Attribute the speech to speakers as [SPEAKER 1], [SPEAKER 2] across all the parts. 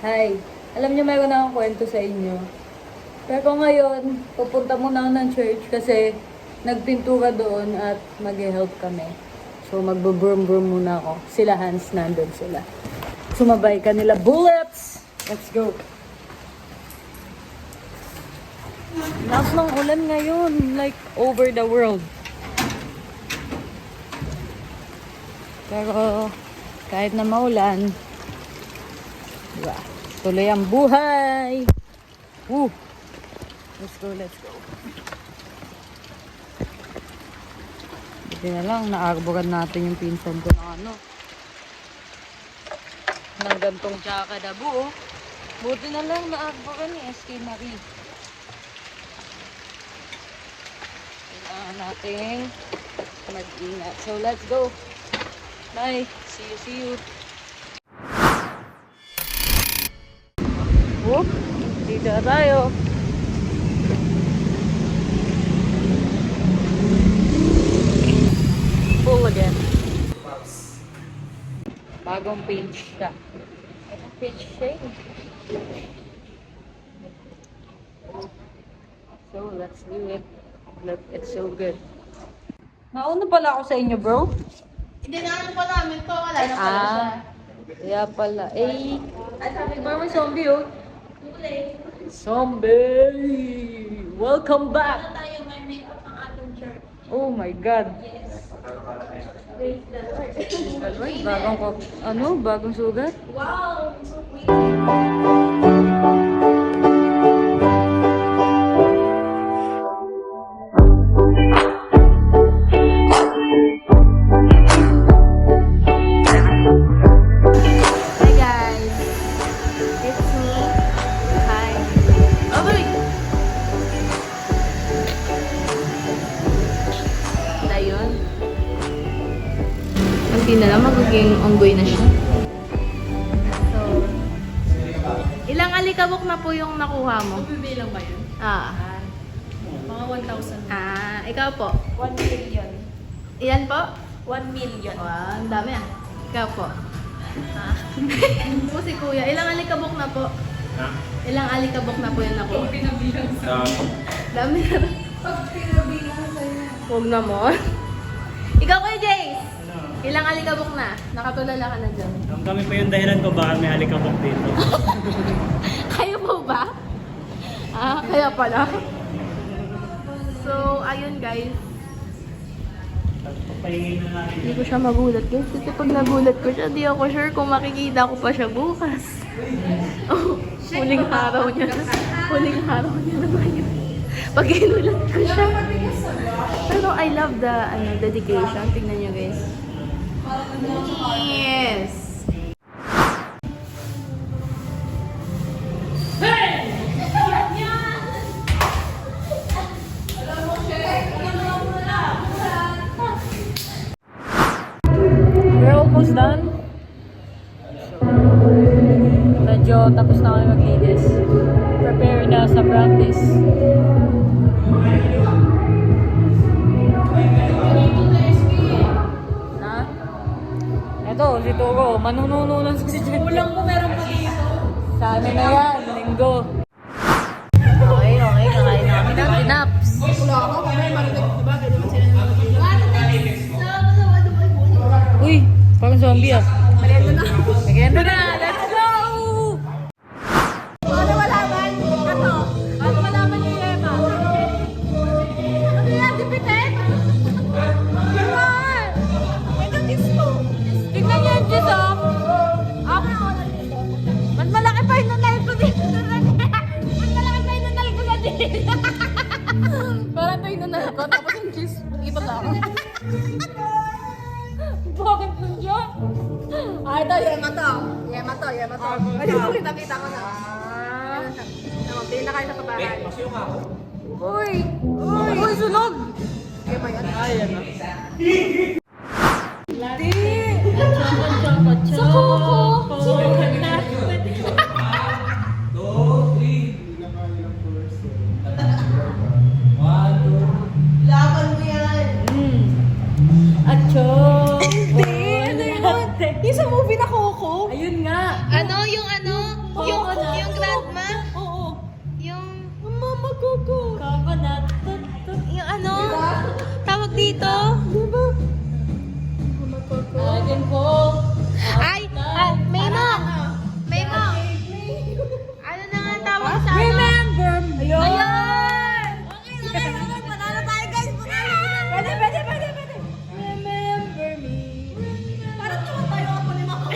[SPEAKER 1] Hi. Alam niyo, mayroon akong kwento sa inyo. Pero ngayon, pupunta muna ako ng church kasi nagpintura doon at mag-help kami. So, magbo-broom-broom muna ako. Sila Hans, nandun sila. Sumabay ka nila. Bullets! Let's go! Lakas ng ulan ngayon. Like, over the world. Pero, kahit na maulan, diba? Tuloy ang buhay! Woo! Let's go, let's go. Buti na lang, naarboran natin yung pinsan ko ng ng gantong tsaka na buo. Buti na lang, naarboran ni SK Marie. Kailangan natin mag-ingat. So, let's go! Bye! See you! Whoop! Dito na tayo! Full again. Bagong page siya. Bagong page siya eh. So, let's do it. Look, it's so good. Nauna pala ako sa inyo, bro.
[SPEAKER 2] Hindi na ano pa namin to, wala na pala siya.
[SPEAKER 1] Kaya pala. Eh, ay sabi ko may zombie oh. Zombie! Welcome back!
[SPEAKER 2] Ano tayo may make-up ang ating church?
[SPEAKER 1] Oh my God.
[SPEAKER 2] Yes. Praise the Lord.
[SPEAKER 1] Alright, bagong sugat?
[SPEAKER 2] Wow! So pretty.
[SPEAKER 3] Hi guys, it's me. Hi. Okay. Ayun. Kunti na lang magiging unggoy na siya. So, ilang alikabok na po yung nakuha mo?
[SPEAKER 2] Mabibilang ba yun?
[SPEAKER 3] Mga
[SPEAKER 2] Mga 1,000.
[SPEAKER 3] Ikaw po?
[SPEAKER 2] 1 million.
[SPEAKER 3] Ilan po?
[SPEAKER 2] 1 million.
[SPEAKER 3] Wow, ang dami ah. Ikaw po? Po si kuya. Ilang alikabok na po? Ilang alikabok na po yung nakuha?
[SPEAKER 2] Pinabilang sa
[SPEAKER 3] Dami na.
[SPEAKER 2] pag pinabilang sa'yo.
[SPEAKER 3] Huwag na mo. Ikaw kuya Jace! Ilang alikabok na? Nakatulala ka na dyan.
[SPEAKER 4] Kami pa yung dahilan ko bakit may alikabok dito.
[SPEAKER 3] Kayo po ba? Kaya pala. So, ayun guys.
[SPEAKER 4] Papahingin na natin.
[SPEAKER 3] Hindi ko siya magulat guys. Kasi pag nagulat ko siya, di ako sure kung makikita ko pa siya bukas. Oh, huling araw niya. Huling araw niya naman yun. Pag inulat ko siya. Pero I love the dedication. Tingnan niyo guys. Yes!
[SPEAKER 1] We're almost done. Medyo tapos na kami maglinis. Prepare na sa practice. Na? Eto, si Togo. Manunununan si Jen. Kulang ko meron pa dito. Sa amin na yan, linggo. Okay. Kakain namin ng tinaps. Uy, parang zombie ah. Merienda na. Let's go!
[SPEAKER 3] Ano malaman? Ano? Ano malaman ni Emma? Ano yan? Dipitin? Diwan! Ito gusto. Tingnan niyo yung Diyos oh. Mas malaki pa yung nanay ko dito. Mas malaki pa yung nanay ko na dito. Parang ito yung nanay ko. Tapos yung Diyos. Ito lang.
[SPEAKER 1] Bakit nandiyan?
[SPEAKER 3] Ito, Yema to. Yema to. Ayun, kita ko na. Pili na kayo sa kabahan. Uy! Uy, sunog! Yema yan.
[SPEAKER 4] Ayan na.
[SPEAKER 3] Sa kuko!
[SPEAKER 2] Laban mo yan.
[SPEAKER 1] Acho!
[SPEAKER 3] Hindi! Ano yun? Yung sa movie na Coco?
[SPEAKER 1] Ayun nga!
[SPEAKER 3] Ano? Yung grandma?
[SPEAKER 1] Oo.
[SPEAKER 3] Yung,
[SPEAKER 1] Mama Coco. Coconut.
[SPEAKER 3] yung ano? Tawag dito?
[SPEAKER 1] I can fall.
[SPEAKER 3] Ay, Memo! Memo! Ano na nga tawag sa ano?
[SPEAKER 1] Remember me.
[SPEAKER 3] Ayun!
[SPEAKER 2] Panalo tayo guys!
[SPEAKER 1] Pwede. Remember me.
[SPEAKER 2] Parang naman tayo ako ni Mama.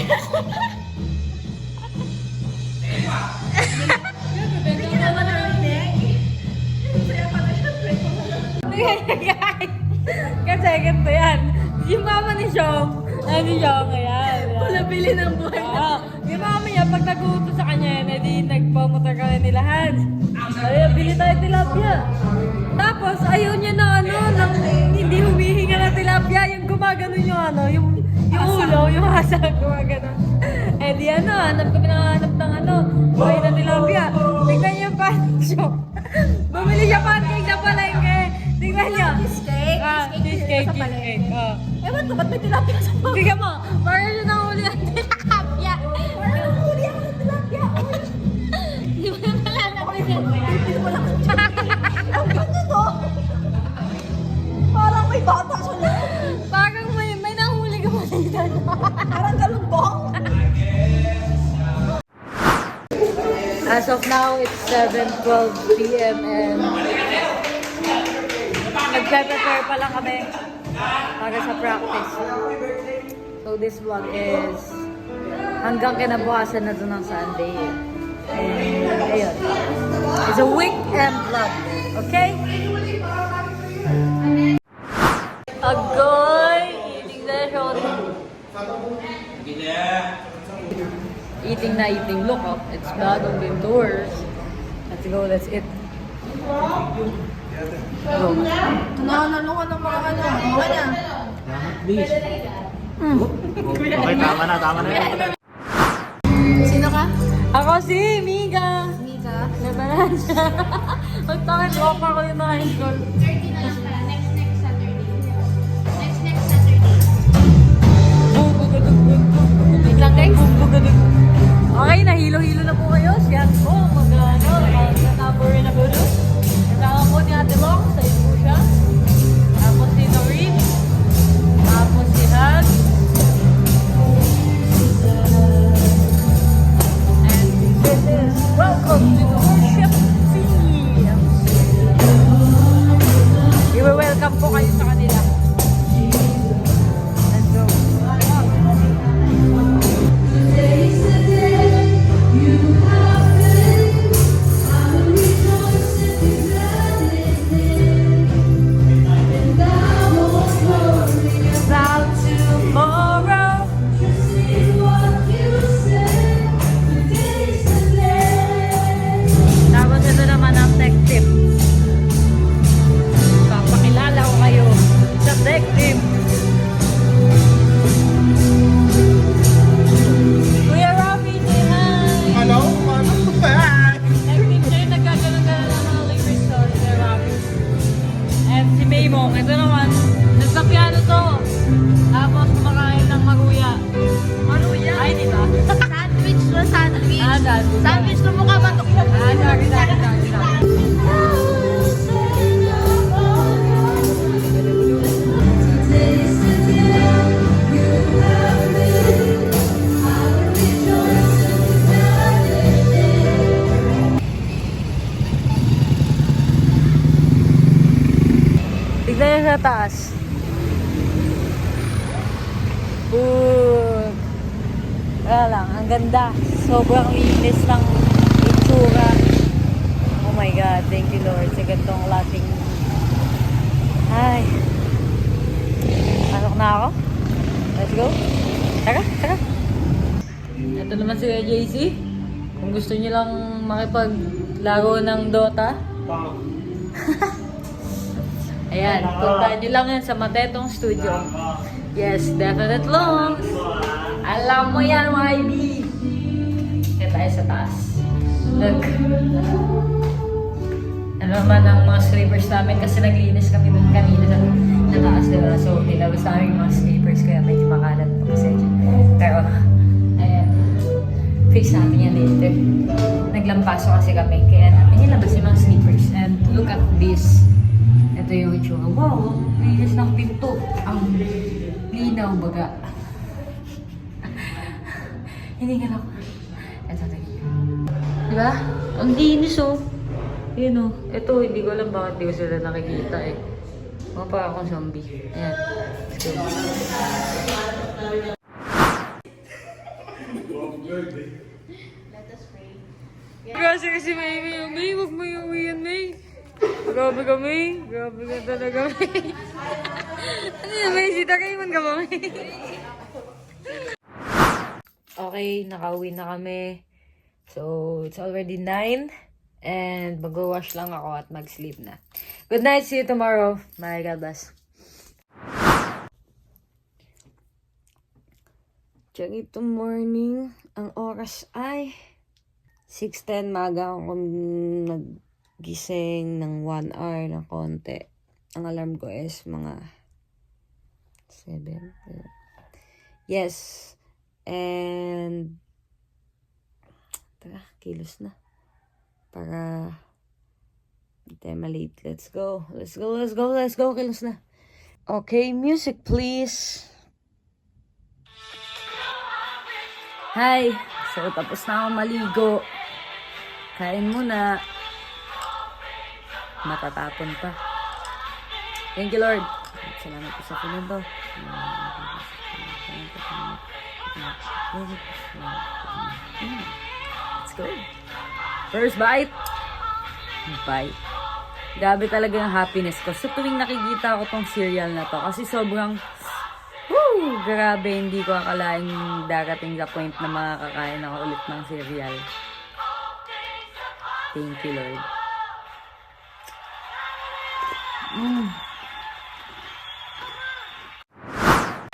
[SPEAKER 2] Hindi ka naman narinig. Saya pa na siya.
[SPEAKER 1] Kasi ganito yan. Yung mama ni Shong, ayan.
[SPEAKER 2] Palabili ng buhay
[SPEAKER 1] Oo. Yung mama niya, pag nag-uutos sa kanya yan, edi nagpamotor kami nila Hans. Ay, bili tayo tilapia. Tapos, ayaw niya na nang hindi humihinga na tilapia, yung gumaganon yung ulo, yung hasag, gumaganon. Eh di hanap kami ng buhay na tilapia. Tignan niyo yung pancho. Bumili siya pancake sa palengke. Tignan niyo.
[SPEAKER 2] Cheesecake?
[SPEAKER 1] Cheesecake.
[SPEAKER 2] Ewan ko, ba't may tilapia sa mga?
[SPEAKER 1] Tignan mo, parang siya nahuli ng tilapia.
[SPEAKER 2] Parang huli ako ng tilapia.
[SPEAKER 1] Di ba pala napisin?
[SPEAKER 2] Hindi mo lang. Ang ganda no? Parang may bata sa loob.
[SPEAKER 1] Parang may nahuli ka pa dito.
[SPEAKER 2] Parang galunggong.
[SPEAKER 1] As of now, it's 7:12 p.m. and nagpe-prepare pa lang kami para sa practice. So this vlog is hanggang kinabukasan na ito ng Sunday. And ayun. It's a weekend vlog. Okay? Agoy! Eating session. Eating. Look up. It's bad on the doors. Let's go. Let's eat. Go.
[SPEAKER 2] Nanalo ka ng mga ano. Kanya.
[SPEAKER 4] Please. Okay, tama na yun.
[SPEAKER 3] Sino ka?
[SPEAKER 1] Ako si Mika.
[SPEAKER 3] Mika.
[SPEAKER 1] Nabalan siya. Magtakit tropa ko yung high school.
[SPEAKER 3] 30 na lang pala. Next Saturday. Next Saturday.
[SPEAKER 1] Wait lang guys. Okay, nahilo-hilo na po kayo. Siyan po. Mag-number na po doon. Kasama po ni Ate Long. Sa'yo po siya. Tapos si Noreen. Tapos si Han. And this is welcome to the worship team. I-welcome po kayo sa kanila. Let's go. About tomorrow. Tapos ito naman ang tech tip. Papakilala ko kayo sa tech tip. Kuya Rafi, say hi!
[SPEAKER 4] Hello, back!
[SPEAKER 1] Tech tip siya yung nagkaganon-ganon ng mga liquor store, Kuya Rafi. And si Maymong, ito naman, nagpa-piano to. Tapos kumakain ng maruya. Maruya? Ay, di ba?
[SPEAKER 3] Sandwich na sandwich.
[SPEAKER 1] Sandwich.
[SPEAKER 3] Sandwich na mukha matok.
[SPEAKER 1] Sorry. Tignan niyo sa taas. Wala lang, ang ganda. Sobrang linis ng itsura. Oh my God, thank you Lord sa gantong klaseng. Ay. Pasok na ako. Let's go. Tara. Ito naman si JC. Kung gusto niyo lang makipaglaro ng Dota. Ayan, puntahan nyo lang yan sa Matetong Studio. Yes, definite loans. Alam mo yan, YB. Kaya tayo sa taas. Look. Ano naman ang mga sleepers namin kasi naglinis kami dun kanina sa taas, diba? So, nilabas namin yung mga sleepers kaya medyo makalat po kasi. Pero, ayan. face natin yan later. Naglampaso kasi kami, kaya namin nilabas yung mga slippers. And look at this. Ito yung itsura. Wow, linis ng pinto. Ang linaw baga. Hindi ka lang. Ito. Diba? Ang linis oh. Yun oh. Ito, hindi ko alam bakit di ko sila nakikita eh. Mga pa akong zombie. Ayan. Let's go. Kasi kasi May, huwag mo yung yan, May. Grabe ka, May. Grabe ka talaga, May. Ano yun, May? Sita Raymond ka ba, May? Okay, nakauwi na kami. So, it's already 9. And mag-wash lang ako at mag-sleep na. Good night, see you tomorrow. Bye, God bless. Ganito morning, ang oras ay 6:10. Maga ako naggising ng 1 hour na konti. Ang alarm ko is mga 7. Yes. And tara, kilos na. Para hindi tayo malate. Let's go. Kilos na. Okay, music please. Hi! So, tapos na ako maligo. Kain muna. Matatapon pa. Thank you, Lord. Salamat po sa pinunto. Let's go. First bite. Bite. Grabe talaga yung happiness ko. So, tuwing nakikita ko tong cereal na to, kasi sobrang grabe, hindi ko akalain darating sa point na makakakain ako ulit ng cereal. Thank you, Lord.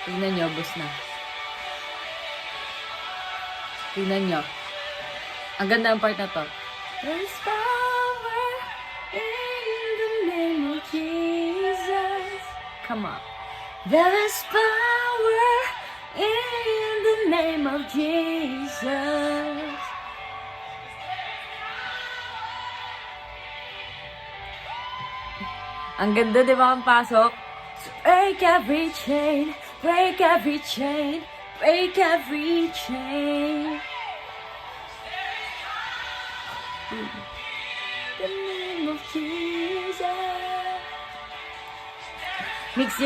[SPEAKER 1] Tingnan nyo, bus na. Tingnan nyo. Ang ganda ang part na to. There's power in the name of Jesus. Come on. There's power in the name of Jesus. Ang ganda, di ba ang pasok? So break every chain, break every chain, break every chain. The name of Jesus. Mix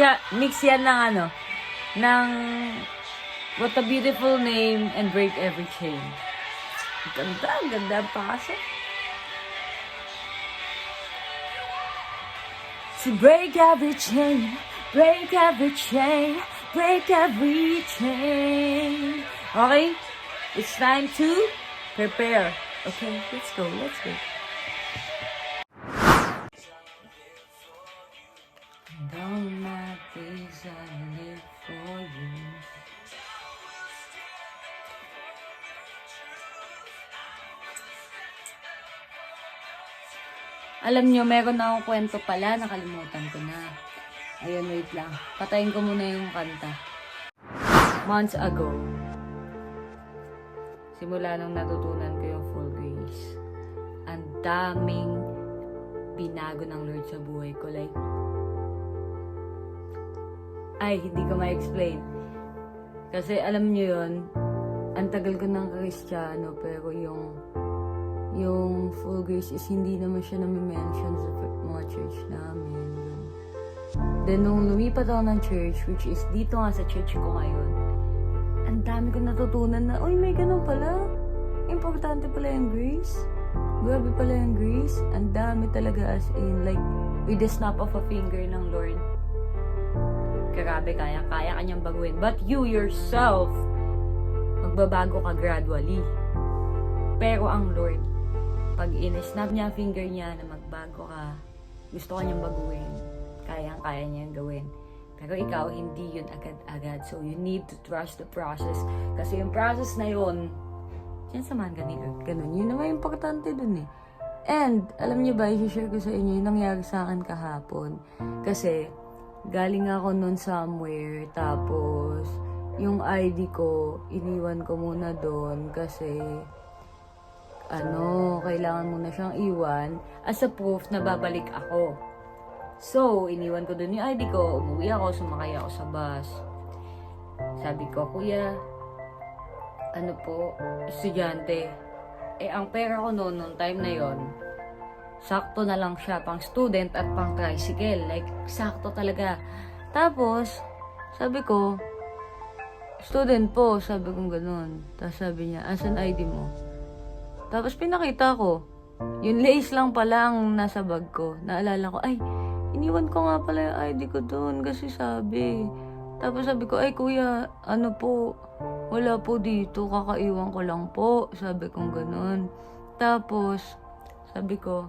[SPEAKER 1] yan ng ano, ng What a Beautiful Name and Break Every Chain. Ang ganda ang pasok. So break every chain, break every chain, break every chain. Okay? It's time to prepare. Okay, let's go. Down my days I live for you. Alam nyo, meron na akong kwento pala, nakalimutan ko na. Ayun, wait lang. Patayin ko muna yung kanta. Months ago, simula nung natutunan ko yung full grace, ang daming binago ng Lord sa buhay ko. Like, hindi ko ma-explain. Kasi alam nyo yun, ang tagal ko ng Kristiyano, pero yung full grace is hindi naman siya nami-mention sa mga church namin. Then, nung lumipat ako ng church, which is dito nga sa church ko ngayon, ang dami ko natutunan na, may ganun pala. Importante pala yung grace. Grabe pala yung grace. Ang dami talaga, as in, like, with the snap of a finger ng Lord. Grabe, kaya kanyang baguhin. But you yourself, magbabago ka gradually. Pero ang Lord, pag in-snap niya ang finger niya na magbago ka, gusto ka niyang baguhin. Kaya niyang gawin. Pero ikaw, hindi yun agad-agad. So, you need to trust the process. Kasi yung process na yun, yan samahan ka ni Lord. Ganun. Yun naman yung importante dun eh. And, alam niyo ba, i-share ko sa inyo yung nangyari sa akin kahapon. Kasi, galing ako nun somewhere, tapos, yung ID ko, iniwan ko muna doon kasi kailangan mo na siyang iwan as a proof na babalik ako. So, iniwan ko doon yung ID ko, umuwi ako, sumakay ako sa bus. Sabi ko, kuya, estudyante. Ang pera ko noon, nung time na yon, sakto na lang siya, pang student at pang tricycle. Like, sakto talaga. Tapos, sabi ko, student po, sabi kong ganun. Tapos sabi niya, asan ID mo? Tapos pinakita ko, yung lace lang pala ang nasa bag ko. Naalala ko, ay, iniwan ko nga pala yung ID ko doon kasi sabi. Tapos sabi ko, ay kuya, wala po dito, kakaiwan ko lang po. Sabi kong ganun. Tapos, sabi ko,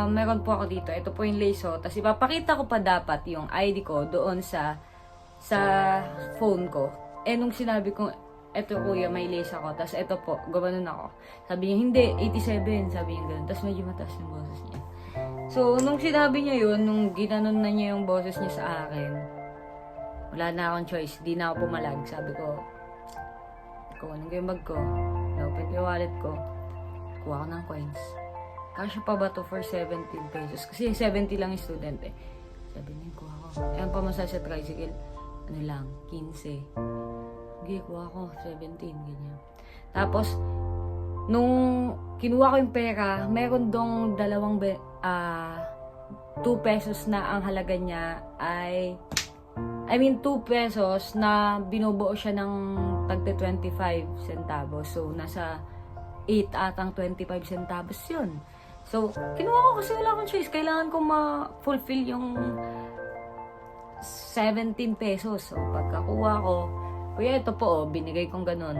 [SPEAKER 1] meron po ako dito. Ito po yung lace, oh. Tapos ipapakita ko pa dapat yung ID ko doon sa phone ko. Nung sinabi ko, eto kuya, may lace ako. Tapos eto po, gumanon ako. Sabi niya, hindi, 87. Sabi niya ganun. Tapos medyo mataas yung boses niya. So, nung sinabi niya yun, nung ginanon na niya yung boses niya sa akin, wala na akong choice. Di na ako pumalag. Sabi ko, kunin ko yung bag ko. Na-open ko yung wallet ko. Kuha ko ng coins. Kasya pa ba to for 17 pesos? Kasi 70 lang yung student eh. Sabi niya, kuha ko. Ang pamasahe sa tricycle, 15. Okay, kuha ko, 17, ganyan. Tapos, nung kinuha ko yung pera, meron dong 2 pesos na ang halaga niya ay 2 pesos na binubuo siya ng tagte 25 centavos. So, nasa 8 atang 25 centavos yun. So, kinuha ko kasi wala akong choice. Kailangan ko ma-fulfill yung 17 pesos. So, pagkakuha ko, kuya, ito po, binigay kong ganun.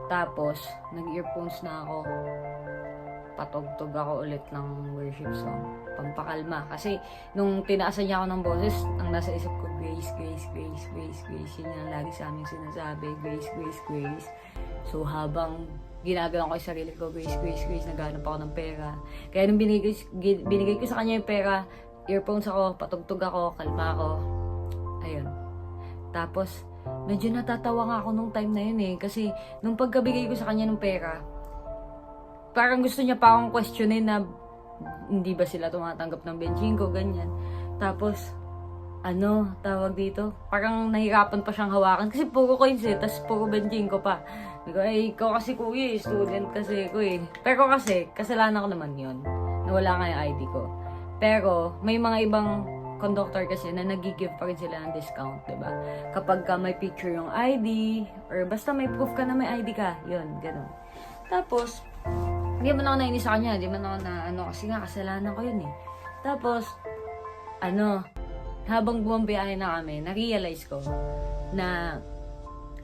[SPEAKER 1] Tapos, nag-earphones na ako. Patugtog ako ulit ng worship song. Pampakalma. Kasi, nung tinaasan niya ako ng boses, ang nasa isip ko, grace, grace, grace, grace, grace. Yun yung lagi sa aming sinasabi. Grace, grace, grace. So, habang ginagawa ko yung sarili ko, grace, grace, grace, naghanap ako ng pera. Kaya nung binigay ko sa kanya yung pera, earphones ako, patugtog ako, kalma ako. Ayun. Tapos, medyo natatawa nga ako nung time na yun eh. Kasi, nung pagkabigay ko sa kanya ng pera, parang gusto niya pa akong questionin na hindi ba sila tumatanggap ng benching ko, ganyan. Tapos, tawag dito? Parang nahirapan pa siyang hawakan kasi puro coins eh, tas puro benching ko pa. Sabi ko, ikaw kasi kuya, student kasi ko eh. Pero kasi, kasalanan ko naman yun. Nawala nga yung ID ko. Pero, may mga ibang conductor kasi na nag-give pa rin sila ng discount, diba? Kapag ka may picture yung ID, or basta may proof ka na may ID ka, yun, ganun. Tapos, hindi man ako nainis sa kanya, hindi man ako kasi nga, kasalanan ko yun eh. Tapos, habang bumabiyahe na kami, na-realize ko na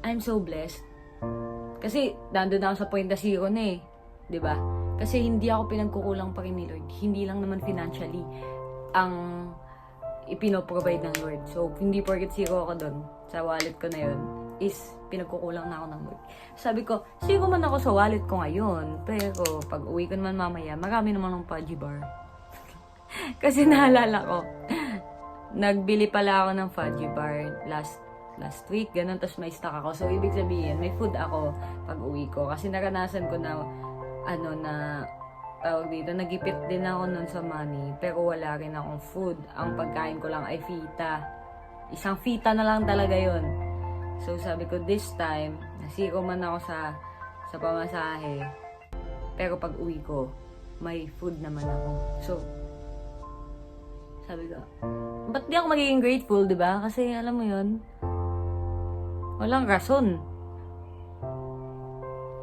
[SPEAKER 1] I'm so blessed. Kasi, nandun ako sa point na zero na eh. Diba? Kasi hindi ako pinagkukulang pa rin ni Lord. Hindi lang naman financially ang ipinoprovide ng Lord. So, hindi porket zero ako dun sa wallet ko na yun is pinagkukulang na ako ng Lord. Sabi ko, zero man ako sa wallet ko ngayon. Pero, pag uwi ko naman mamaya, marami naman ng Pudgy Bar. Kasi naalala ko, nagbili pala ako ng Fudgy Bar last week, ganun, tapos may stock ako. So, ibig sabihin, may food ako pag uwi ko. Kasi naranasan ko na, tawag dito, nagipit din ako nun sa money, pero wala rin akong food. Ang pagkain ko lang ay fita. Isang fita na lang talaga yon. So, sabi ko, this time, nasiko man ako sa pamasahe, pero pag uwi ko, may food naman ako. So, sabi ko, ba't di ako magiging grateful, di ba? Kasi, alam mo yun, walang rason.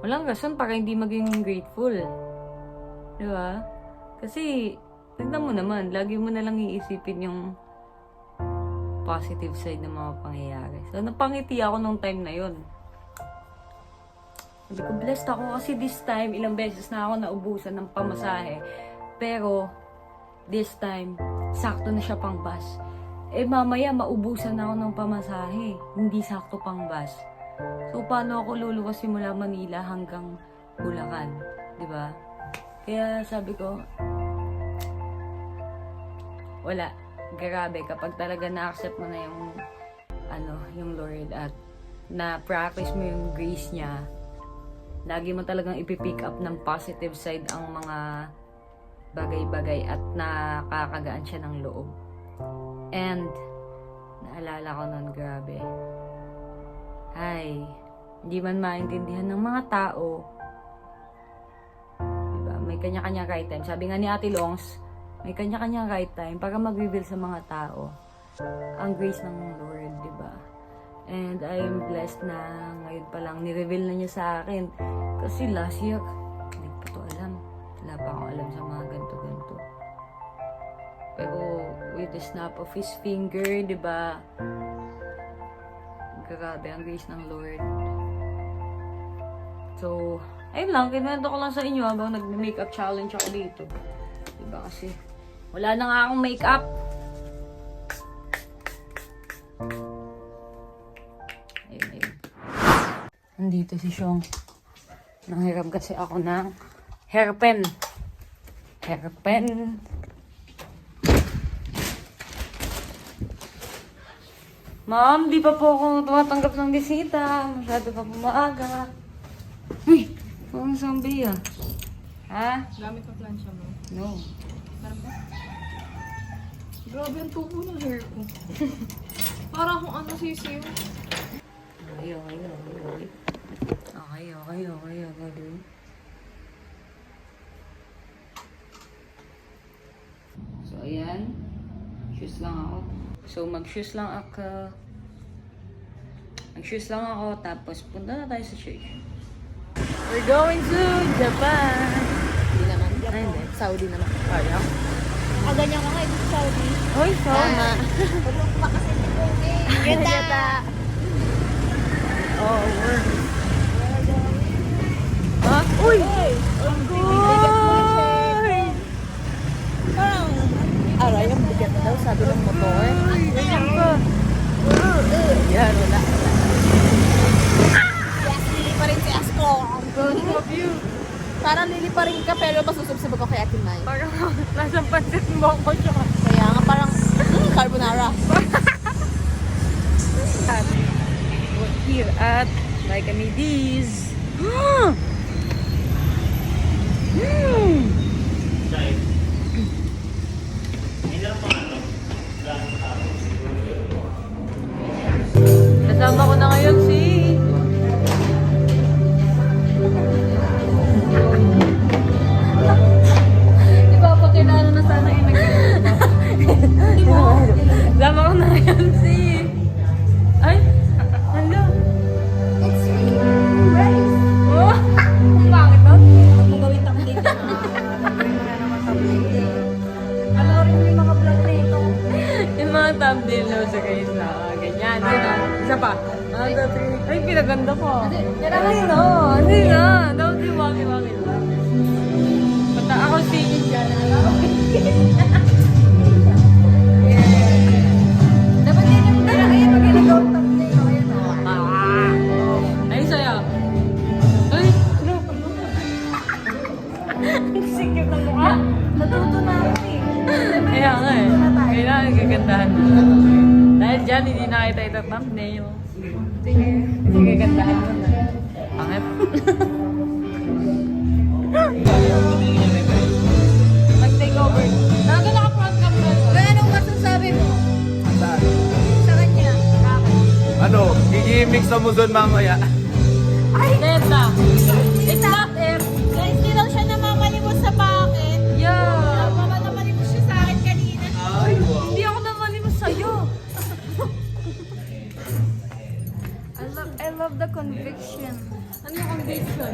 [SPEAKER 1] Walang rason para hindi maging grateful. Di ba? Kasi, tignan mo naman, lagi mo na lang iisipin yung positive side ng mga pangyayari. So, napangiti ako nung time na yun. Sabi ko, blessed ako kasi this time, ilang beses na ako naubusan ng pamasahe. Pero, this time, sakto na siya pang bus. Mamaya, maubusan na ako ng pamasahe. Hindi sakto pang bus. So, paano ako luluwas simula Manila hanggang Bulacan? Diba? Kaya sabi ko, wala. Grabe, kapag talaga na-accept mo na yung yung Lord at na-practice mo yung grace niya, lagi mo talagang ipipick up ng positive side ang mga bagay-bagay at nakakagaan siya ng loob. And, naalala ko nun, grabe. Ay, hindi man maintindihan ng mga tao. Diba? May kanya-kanya right time. Sabi nga ni Ate Longs, may kanya-kanya right time para mag-reveal sa mga tao ang grace ng Lord, diba? And I'm blessed na ngayon pa lang ni-reveal na niya sa akin. Kasi last year, hindi pa to alam. Wala pa akong alam sa mga ganito-ganito. Pero with the snap of His finger, diba? Grabe ang grace ng Lord. So, ayun lang. Kinwento ko lang sa inyo habang nag-makeup challenge ako dito. Diba kasi, wala na nga akong makeup. Ayun. Nandito si Xiong. Nanghiram kasi ako ng hairpen. Ma'am, di pa po ako tumatanggap ng bisita. Masyado pa maaga. Uy! Parang zombie ah. Ha?
[SPEAKER 3] Gamit mo plancha mo.
[SPEAKER 1] No.
[SPEAKER 3] Grabe ang tubo ng hair ko. Para akong ano sisiyo.
[SPEAKER 1] Okay. So, ayan. Shoes lang ako. So, mag-shoes lang ako. Tapos punta na tayo sa church. We're going to Japan.
[SPEAKER 3] Hindi naman.
[SPEAKER 1] Ay, hindi.
[SPEAKER 3] Saudi naman.
[SPEAKER 1] Parang.
[SPEAKER 2] Ganyan ka nga ito sa Saudi.
[SPEAKER 1] Hoy, so.
[SPEAKER 2] Pagod pa kasi ni Pogi. Ganda!
[SPEAKER 1] Oh, work. Ha? Uy! Ang good!
[SPEAKER 2] Parang,
[SPEAKER 3] Aray, ang bigat daw, sabi ng motor.
[SPEAKER 1] Ganyan ka. Yan, wala.
[SPEAKER 2] yes, lili pa rin si Asko.
[SPEAKER 3] Parang lili pa rin ka, pero masusubsubog ako kay Ate Mai.
[SPEAKER 1] Parang nasa pansit mo ako siya.
[SPEAKER 3] Kaya nga parang, carbonara.
[SPEAKER 1] We're here at Like Amidis. Kasama ko na ngayon si di ba ako kinano na sana yung kasama ko na ngayon si ay hello
[SPEAKER 2] It's rice.
[SPEAKER 1] oh bakit ba?
[SPEAKER 2] Magagawin thumbnail na. Panoorin mo yung mga vlog rito.
[SPEAKER 1] Yung mga thumbnail no sa guys na ganyan. Isa pa. Ay, pinaganda ko. Ay, no. Hindi na. Dapat yung waki-waki lang. Basta ako singin dyan.
[SPEAKER 2] Dapat din yung dala. Ayan, pag ginagawa ang thumbnail. Ayan,
[SPEAKER 1] Ay, saya. Ay, no. Sikip ng mukha.
[SPEAKER 2] natuto na ako eh.
[SPEAKER 1] Kaya nga eh. Kailangan gagandahan mo. Dahil dyan, hindi nakita ito thumbnail. Sige. Sige, gandahan mo na. Pangit. Mag-take over. Talaga naka-front cam na.
[SPEAKER 2] Kaya anong masasabi mo? Sa kanya?
[SPEAKER 4] Ano, gigimix na mo doon mamaya.
[SPEAKER 1] Ay! Neta! It's not if.
[SPEAKER 2] Guys, di daw siya namamalimos sa bakit.
[SPEAKER 1] Yeah!
[SPEAKER 2] Namamalimos siya sa akin kanina.
[SPEAKER 4] Ay, wow.
[SPEAKER 1] Hindi ako namalimos sa'yo.
[SPEAKER 3] I love the conviction.
[SPEAKER 1] Ano yung conviction?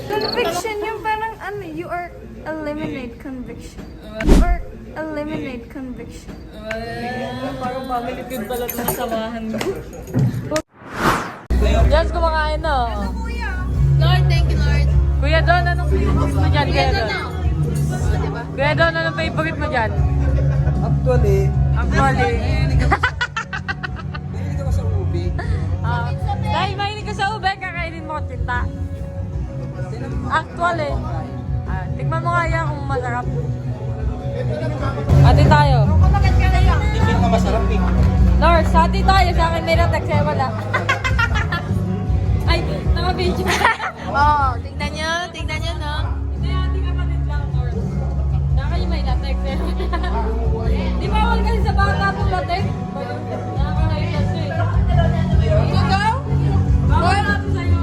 [SPEAKER 3] Conviction yung parang ano, you are eliminate conviction. You are eliminate conviction.
[SPEAKER 1] Parang family feud pala itong samahan ko. Yes, kumakain na.
[SPEAKER 2] Kuya.
[SPEAKER 3] Lord, thank you, Lord.
[SPEAKER 1] Kuya Don, anong favorite mo dyan? Kuya Don?
[SPEAKER 3] Diba?
[SPEAKER 1] Kuya Don, anong favorite mo dyan?
[SPEAKER 4] Actually,
[SPEAKER 1] Actually.
[SPEAKER 4] hindi ka ba sa movie?
[SPEAKER 1] Dahil mahilig ka sa ube, kakainin mo tinta. Actually. Tikman mo nga yan kung masarap. Ate tayo.
[SPEAKER 5] Tikit na masarap eh.
[SPEAKER 1] Nors, ate tayo. Sa akin may latex, eh wala. Ay, naka-video.
[SPEAKER 3] Oo, tignan nyo, no?
[SPEAKER 1] Hindi, ate kapatid lang, Nors. Sa akin yung may latex, eh. Di ba wala kasi sa bata itong latex? Nakaka-latex, eh. Ikaw? Bawal natin sa'yo.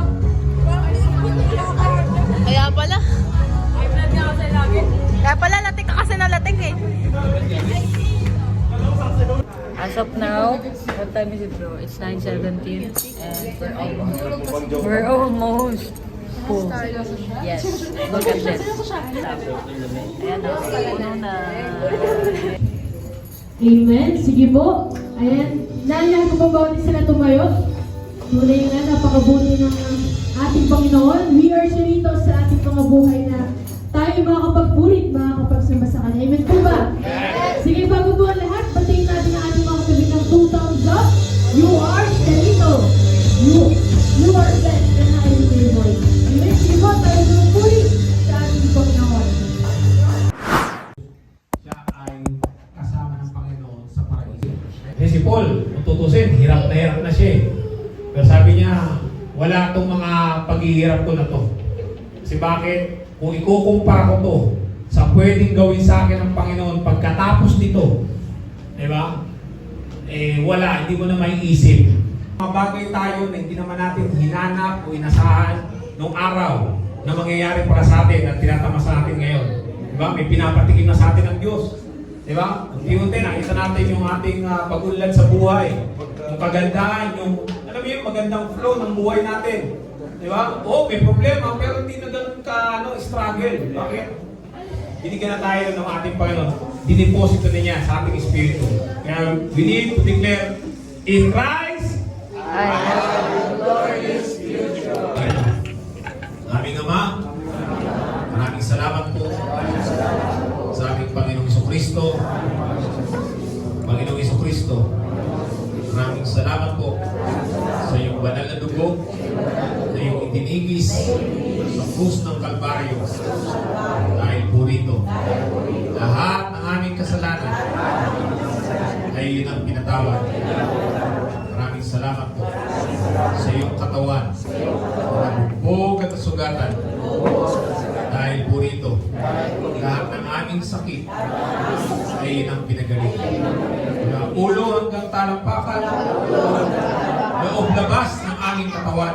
[SPEAKER 3] Kaya pala.
[SPEAKER 1] Ay, blood nga kasi lagi.
[SPEAKER 3] Kaya pala, latik ka kasi na latik eh.
[SPEAKER 1] As of now, what time is it, bro? It's 9:17 and we're almost full. Yes, look at this. Ayan o, puno na.
[SPEAKER 6] Amen. Sige po. Ayan. Nailan ko pa bawat sila tumayo. Tunay nga, napakabuti ng ating Panginoon. We are surito sa ating mga buhay na tayo makakapagpurit, makakapagsamba sa Kanya. Amen po ba? Sige, bago po ang lahat, batiin natin ang ating mga kabit ng 2 thumbs up. You are surito. You are blessed and highly favored. Amen. Sige po, tayo purit sa ating Panginoon.
[SPEAKER 7] Siya ay kasama ng Panginoon sa paraiso. Eh si Paul, kung tutusin, hirap na siya eh. Pero sabi niya, wala itong mga paghihirap ko na to. Kasi bakit? Kung ikukumpara ko to sa pwedeng gawin sa akin ng Panginoon pagkatapos nito, di ba? Eh wala, hindi mo na maiisip. Mga bagay tayo na hindi naman natin hinanap o inasahan nung araw na mangyayari para sa atin at tinatama sa atin ngayon. Di ba? May pinapatikim na sa atin ng Diyos. Di ba? Unti-unti nakita natin yung ating pag-unlad sa buhay. Yung kagandahan, yung alam mo yung magandang flow ng buhay natin. Di ba? Oo, may problema pero hindi na ganun ka struggle. Bakit? Binigyan na tayo ng ating Panginoon. Dineposito na niya sa ating espiritu. Kaya we need to declare, in Christ,
[SPEAKER 1] I have a glorious future.
[SPEAKER 7] Aming Ama, maraming salamat po sa aming Panginoong Jesucristo. Panginoong Jesucristo, maraming salamat po sa iyong banal na dugo na iyong itinigis sa krus ng Kalbaryo. Dahil po rito, lahat ng aming kasalanan ay yun ang pinatawad. Maraming salamat po sa iyong katawan na nabugbog at nasugatan. Dahil po rito, lahat ng aming sakit ay yun ang pinagaling. Mula ulo hanggang talampakan, loob labas ng aming katawan.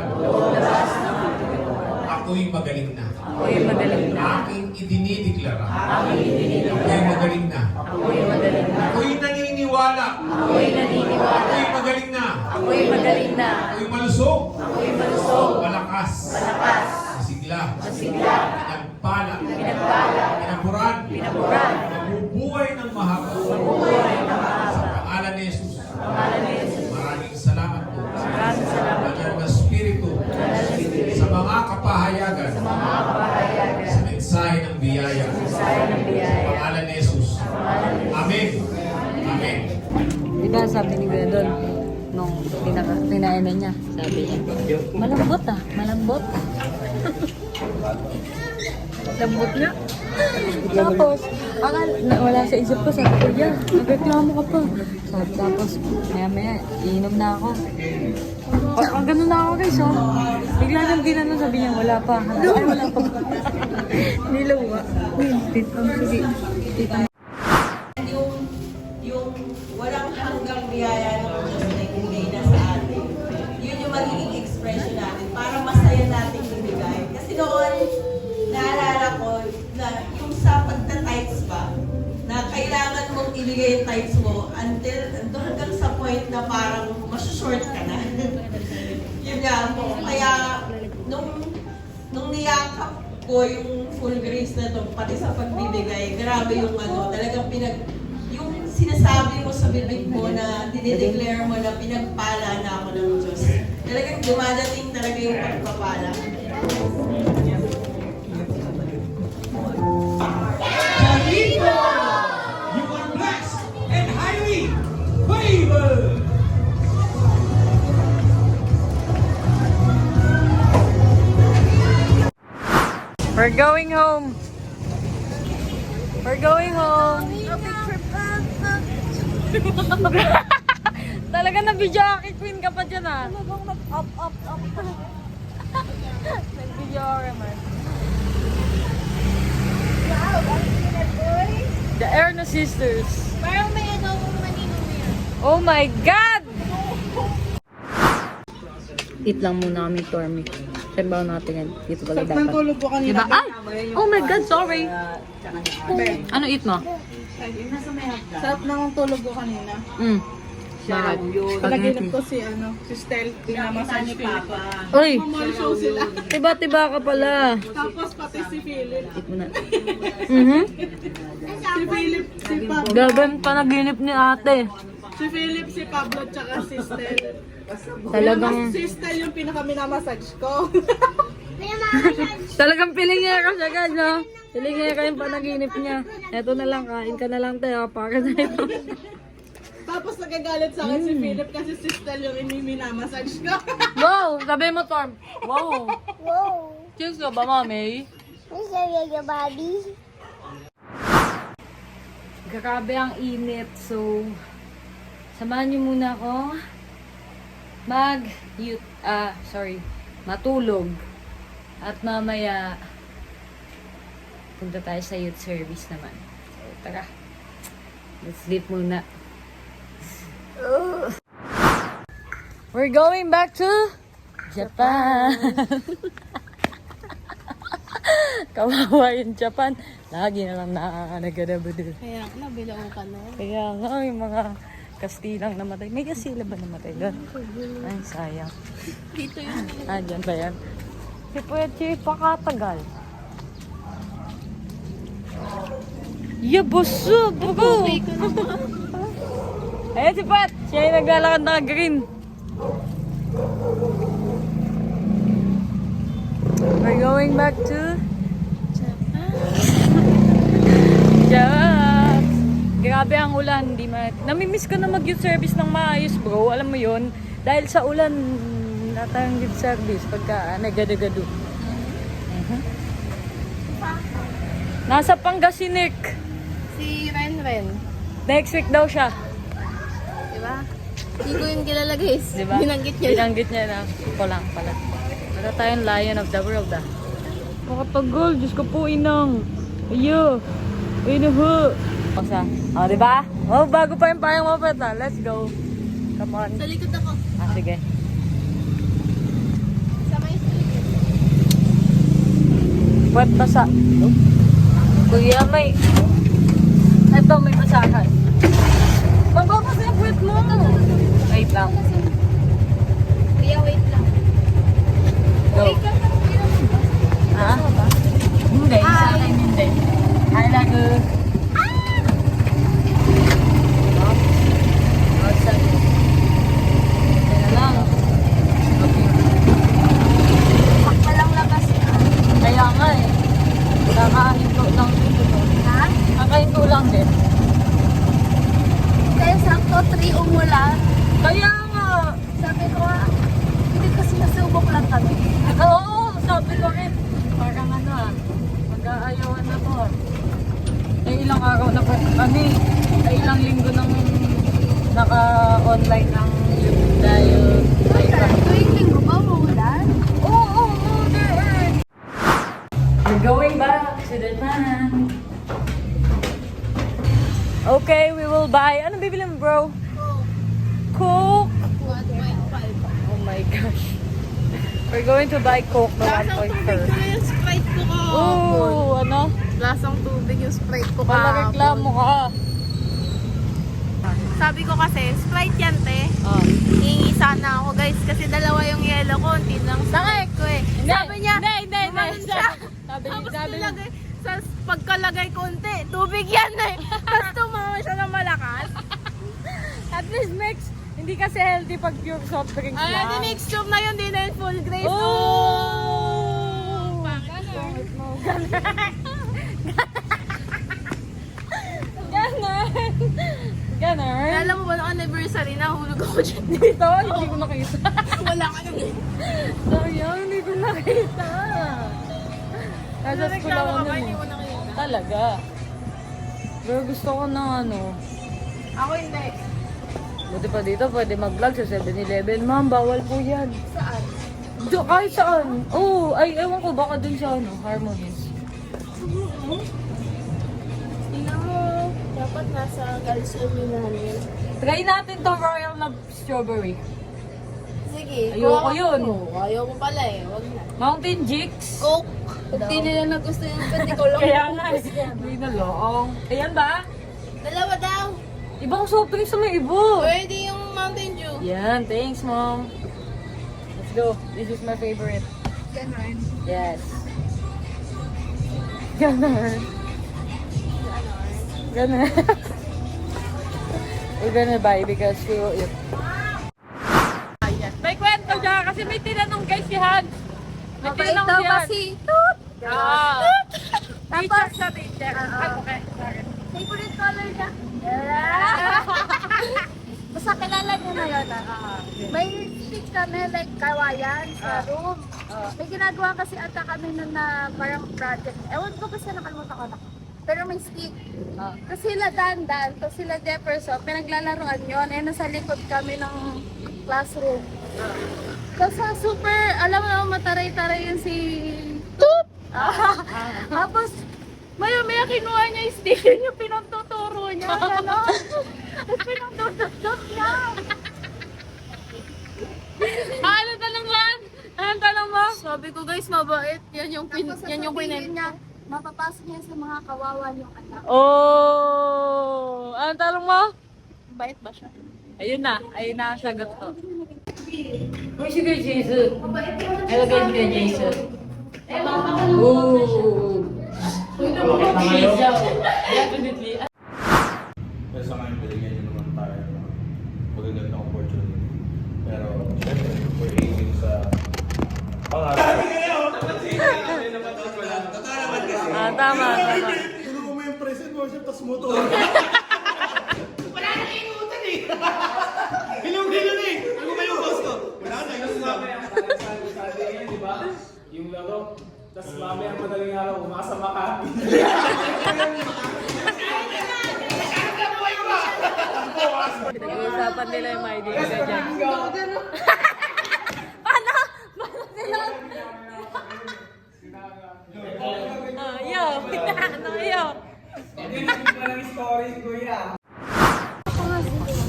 [SPEAKER 7] Ako'y magaling na.
[SPEAKER 1] Ako'y magaling na.
[SPEAKER 7] Aking idinideklara.
[SPEAKER 1] Ako'y
[SPEAKER 7] Ako'y magaling na.
[SPEAKER 1] magaling na.
[SPEAKER 7] Ako'y naniniwala.
[SPEAKER 1] Ako'y naniniwala.
[SPEAKER 7] Ako'y magaling na.
[SPEAKER 1] Ako'y magaling na.
[SPEAKER 7] Ako'y malusog.
[SPEAKER 1] Ako'y malusog.
[SPEAKER 7] Malakas.
[SPEAKER 1] Malakas.
[SPEAKER 7] Masigla.
[SPEAKER 1] Masigla.
[SPEAKER 7] Pinagpala.
[SPEAKER 1] Pinagpala.
[SPEAKER 7] Pinaburan.
[SPEAKER 1] Pinaburan.
[SPEAKER 7] Mabubuhay ng mahaba.
[SPEAKER 1] Mabubuhay ng mahaba.
[SPEAKER 7] Sa pangalan ni Jesus.
[SPEAKER 1] Pangalan ni Jesus.
[SPEAKER 7] Maraming salamat po.
[SPEAKER 1] Maraming salamat.
[SPEAKER 7] Banal na Espiritu. Sa mga kapahayagan.
[SPEAKER 1] Mga kapahayagan.
[SPEAKER 7] Sa mensahe ng biyaya.
[SPEAKER 1] Sa ng
[SPEAKER 7] Sa
[SPEAKER 1] biyaya.
[SPEAKER 7] pangalan ni Jesus. Amen. Amen.
[SPEAKER 1] Diba sabi ni Kuya doon, nung pinainan niya, sabi niya, malambot ah, malambot. Lambot niya. Tapos, wala sa isip ko, sabi ko, yeah, nagreklamo ka pa. Sabi, tapos, maya-maya, iinom na ako. Ang ganun na ako guys, oh. Bigla nang ginano, sabi niya, wala pa. Ay, wala pa. Nilawa. Sige.
[SPEAKER 2] Yung walang hanggang biyaya ng Diyos na ibigay na sa atin. Yun yung magiging expression natin para masaya natin ibigay. Kasi noon, naalala ko na yung sa pagta-tithes pa, na kailangan mong ibigay yung tithes mo until hanggang sa point na parang masusort ka na. Yun nga po. Kaya nung niyakap ko yung full grace na to, pati sa pagbibigay, grabe yung talagang yung sinasabi mo sa bibig mo na dinideclare mo na pinagpala na ako ng Diyos. Talagang dumadating talaga yung pagpapala.
[SPEAKER 7] Chavito, you are blessed and highly favored.
[SPEAKER 1] We're going home. We're going home. Talaga na video queen ka pa dyan ah. Up. Nag-video man. The Erna Sisters.
[SPEAKER 3] Parang may ano kung manino yan.
[SPEAKER 1] Oh my God! Eat lang muna kami, Tormy. Sabaw natin yan. Dito pala dapat.
[SPEAKER 2] Tulog ko kanina.
[SPEAKER 1] Diba? Ay! Oh my God, sorry. Ano eat mo?
[SPEAKER 2] Sarap na ang tulog ko kanina.
[SPEAKER 1] Bakit?
[SPEAKER 2] Palaginip ko si Stel, pinamasan ni Papa.
[SPEAKER 1] Uy!
[SPEAKER 2] Show sila.
[SPEAKER 1] Tiba-tiba ka pala.
[SPEAKER 2] Tapos pati si Philip.
[SPEAKER 1] Eat mo na.
[SPEAKER 2] Si Philip, si Pablo.
[SPEAKER 1] Gaban panaginip ni ate.
[SPEAKER 2] Si Philip, si Pablo, tsaka si Stel.
[SPEAKER 1] Talagang,
[SPEAKER 2] Si Stel yung pinaka-minamassage ko.
[SPEAKER 1] talagang pilingera siya guys, no? Pilingera yung panaginip niya. Eto na lang, kain ka na lang tayo. Para na yun.
[SPEAKER 2] Tapos nagagalit sa akin si Philip kasi si Stel yung minamassage ko.
[SPEAKER 1] Wow! Sabi mo, Torm. Wow!
[SPEAKER 3] Wow!
[SPEAKER 1] Cheers ka ba, mami?
[SPEAKER 3] Ang sarap yung Bobby.
[SPEAKER 1] Grabe ang init. So, samahan niyo muna ako matulog. At mamaya, punta tayo sa youth service naman. So, tara. Let's sleep muna. We're going back to Japan. Kawawa yung Japan. Lagi na lang nagadabudu.
[SPEAKER 3] Kaya nabilang ka no?
[SPEAKER 1] Kaya nga, yung mga Kastilang namatay. May Kastila ba namatay doon? Ay, sayang.
[SPEAKER 3] Dito yun.
[SPEAKER 1] Ah, dyan ba yan? Si Puechi, pakatagal. Yabuso! Bugo! Ayan si Pat! Siya yung naglalakad na green. We're going back to Japan. Grabe ang ulan. Namimiss ko na mag-youth service ng maayos, bro. Alam mo yun? Dahil sa ulan, natang youth service pagka nagada-gado. Nasa Pangasinik.
[SPEAKER 3] Si Ren.
[SPEAKER 1] Next week daw siya.
[SPEAKER 3] Diba? Hindi ko yung kilala guys.
[SPEAKER 1] Diba?
[SPEAKER 3] Binanggit niya.
[SPEAKER 1] Binanggit niya na. Ito lang pala. Wala tayong lion of the world ah. Makatagal. Diyos ko po inang. Ayo. Inuho. Kosa. O, diba? Oh, bago pa yung payang mapet ah. Let's go. Come on.
[SPEAKER 3] Sa likod ako.
[SPEAKER 1] Ah, sige.
[SPEAKER 3] Sama yung sa likod.
[SPEAKER 1] Puwet basa. Kuya, may... Ito, may basahan. Mababasa yung puwet mo. Wait lang.
[SPEAKER 3] Kuya, wait lang.
[SPEAKER 1] Go.
[SPEAKER 3] Wait lang.
[SPEAKER 1] Ha? Hindi, sa akin hindi. Hi, Lago.
[SPEAKER 3] Walang labas na.
[SPEAKER 1] Kaya nga eh. Kakahinto lang dito.
[SPEAKER 3] Ha?
[SPEAKER 1] Kakahinto lang din.
[SPEAKER 3] Kaya sakto 3 umulan.
[SPEAKER 1] Kaya nga.
[SPEAKER 3] Sabi ko hindi kasi nasubok lang kami.
[SPEAKER 1] Oo, sabi ko rin. Parang ano ah. Mag-aayawan na to ah. Eh, ilang araw na po. Ilang linggo nang naka-online ng YouTube dahil
[SPEAKER 3] Tuwing linggo ba umulan?
[SPEAKER 1] Oo, there. We're going back to the van. Okay, we will buy. Ano bibili mo, bro? Coke.
[SPEAKER 3] 1.5.
[SPEAKER 1] Oh my gosh. We're going to buy Coke na 1.4.
[SPEAKER 3] yung Sprite ko
[SPEAKER 1] Oh, ano?
[SPEAKER 3] Lasang tubig yung Sprite ko
[SPEAKER 1] Wala reklamo ka.
[SPEAKER 3] Sabi ko kasi, Sprite yan, te.
[SPEAKER 1] Oh.
[SPEAKER 3] Hihingi sana ako, guys. Kasi dalawa yung yellow ko. Hindi lang Sprite ko eh. Sabi niya,
[SPEAKER 1] Hindi.
[SPEAKER 3] gumanon siya.
[SPEAKER 1] Sabi
[SPEAKER 3] Tapos
[SPEAKER 1] niya.
[SPEAKER 3] nilagay, sa pagkalagay konti, tubig yan eh. Tapos tumawa siya ng malakas.
[SPEAKER 1] At least mix. Hindi kasi healthy pag pure soft drinks
[SPEAKER 3] Ay,
[SPEAKER 1] lang.
[SPEAKER 3] di mixture na yun, di na yung full grace.
[SPEAKER 1] Oh! Ganon.
[SPEAKER 3] Alam mo ba, nung anniversary, nahulog ako dyan.
[SPEAKER 1] Dito, hindi ko nakita.
[SPEAKER 3] Wala ka nang
[SPEAKER 1] Sayang, hindi ko nakita. Nasa school ako
[SPEAKER 3] Reklamo ka ba,
[SPEAKER 1] nun
[SPEAKER 3] hindi
[SPEAKER 1] eh.
[SPEAKER 3] mo nakita.
[SPEAKER 1] Talaga. Pero gusto ko ng ano.
[SPEAKER 3] Ako hindi.
[SPEAKER 1] Buti pa dito, pwede mag-vlog sa 7-Eleven. Ma'am, bawal po yan.
[SPEAKER 3] Saan?
[SPEAKER 1] Kahit saan. Oo, ay, ewan ko, baka dun sa ano, Harmonies.
[SPEAKER 3] Tingnan mo. Dapat nasa Galson yung namin.
[SPEAKER 1] Try natin to royal na strawberry.
[SPEAKER 3] Sige.
[SPEAKER 1] Ayoko yun.
[SPEAKER 3] Ayoko pala eh. Wag na.
[SPEAKER 1] Mountain Jicks.
[SPEAKER 3] Coke. Kung di nila nagusto yung pwede ko lang.
[SPEAKER 1] Kaya nga, hindi na loong. Ayan ba?
[SPEAKER 3] Dalawa daw.
[SPEAKER 1] Ibang soft drinks sa may ibo.
[SPEAKER 3] Pwede yung Mountain Dew.
[SPEAKER 1] Yan, thanks, Mom. Let's go. This is my favorite.
[SPEAKER 3] Ganon.
[SPEAKER 1] Yes. Ganon. Ganon. We're gonna buy because we will eat. May kwento siya kasi may tinanong guys si Han. May tinanong si Han.
[SPEAKER 3] Toot.
[SPEAKER 1] Yeah.
[SPEAKER 3] Tapos,
[SPEAKER 1] Teacher sa teacher. Okay, sorry.
[SPEAKER 3] favorite color niya. Basta kilala niyo na yun. May stick kami like kawayan sa room. May ginagawa kasi ata kami nun na parang project. Ewan ko kasi nakalimutan ko na. Pero may stick. Tapos sila Dandan, tapos sila Jefferson, pinaglalaroan yun. Eh, nasa likod kami ng classroom. Tapos super, alam mo naman, mataray-taray yun si Toot! Tapos, maya-maya kinuha niya yung stick, yun yung pinagtuturo niya, gano'n. Tapos pinagtuturo niya.
[SPEAKER 1] Ano tanong mo? Ano tanong mo?
[SPEAKER 3] Sabi ko guys, mabait. Yan yung
[SPEAKER 6] niya, mapapasok niya sa mga kawawa yung anak.
[SPEAKER 1] Oh! Ano tanong mo?
[SPEAKER 3] Bait ba siya?
[SPEAKER 1] Ayun na ang sagot ko. Uy, si Kuya Jason. Hello guys, Kuya Jason. Ooh! Jason. Definitely.
[SPEAKER 4] Pero sa ngayon, binigyan niyo naman tayo ng magagandang opportunity. Pero, syempre, we're aiming sa pangarap.
[SPEAKER 1] Tama.
[SPEAKER 5] Tulungan mo yung present mo, siya, tas mo to. Wala na kayong eh. Hilong-hilo na eh. Ano ba yung boss ko? Wala na yung sabi.
[SPEAKER 7] Di ba? Yung laro. Tapos mamaya madaling araw, umakasama ka.
[SPEAKER 1] Pinag-uusapan nila yung mga idea ka dyan. Paano? Paano sila? Yo! Ano yo?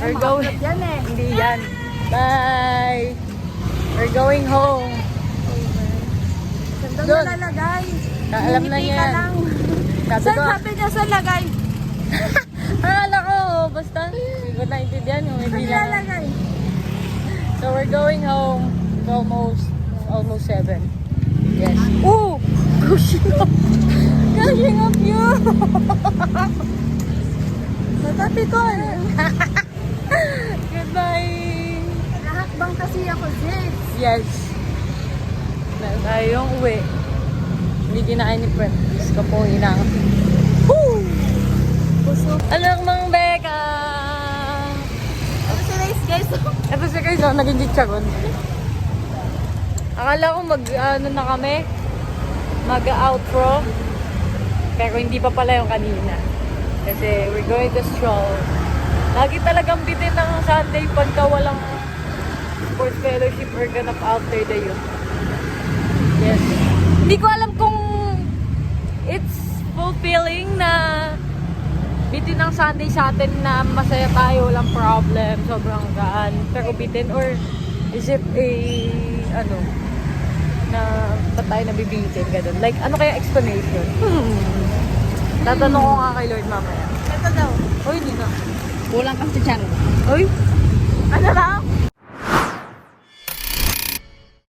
[SPEAKER 1] We're going. Hindi yan. Bye! We're going home. Doon.
[SPEAKER 3] Lalagay.
[SPEAKER 1] Alam na yan.
[SPEAKER 3] Sabi niya sa lagay.
[SPEAKER 1] Akala ko, basta hindi ko naintindihan yung hindi lang.
[SPEAKER 3] Lalagay.
[SPEAKER 1] So we're going home. It's almost 7. Yes. Ooh! Gushing up! Gushing up yun!
[SPEAKER 3] Matabi ko.
[SPEAKER 1] Goodbye!
[SPEAKER 3] Nahakbang kasi ako, James.
[SPEAKER 1] Yes. Na tayong uwi. Hindi kinain ni Prentice ko po inang. Woo! Alam mga beka!
[SPEAKER 3] Ito si Race, guys.
[SPEAKER 1] Ito si guys, naging chicharon. Akala ko ano na kami, mag-outro. Pero hindi pa pala yung kanina. Kasi we're going to stroll. Lagi talagang bitin ng Sunday pagka walang sports fellowship or ganap after the youth. Yes. Hindi ko alam kung it's fulfilling na bitin ng Sunday sa atin na masaya tayo, walang problem, sobrang gaan. Pero bitin or is it a na ba't tayo nabibitin, ganun. Like, ano kaya explanation? Tatanong ko nga kay Lord mamaya.
[SPEAKER 3] Ito daw.
[SPEAKER 1] Uy, hindi na.
[SPEAKER 3] Kulang kasi dyan.
[SPEAKER 1] Uy, ano na?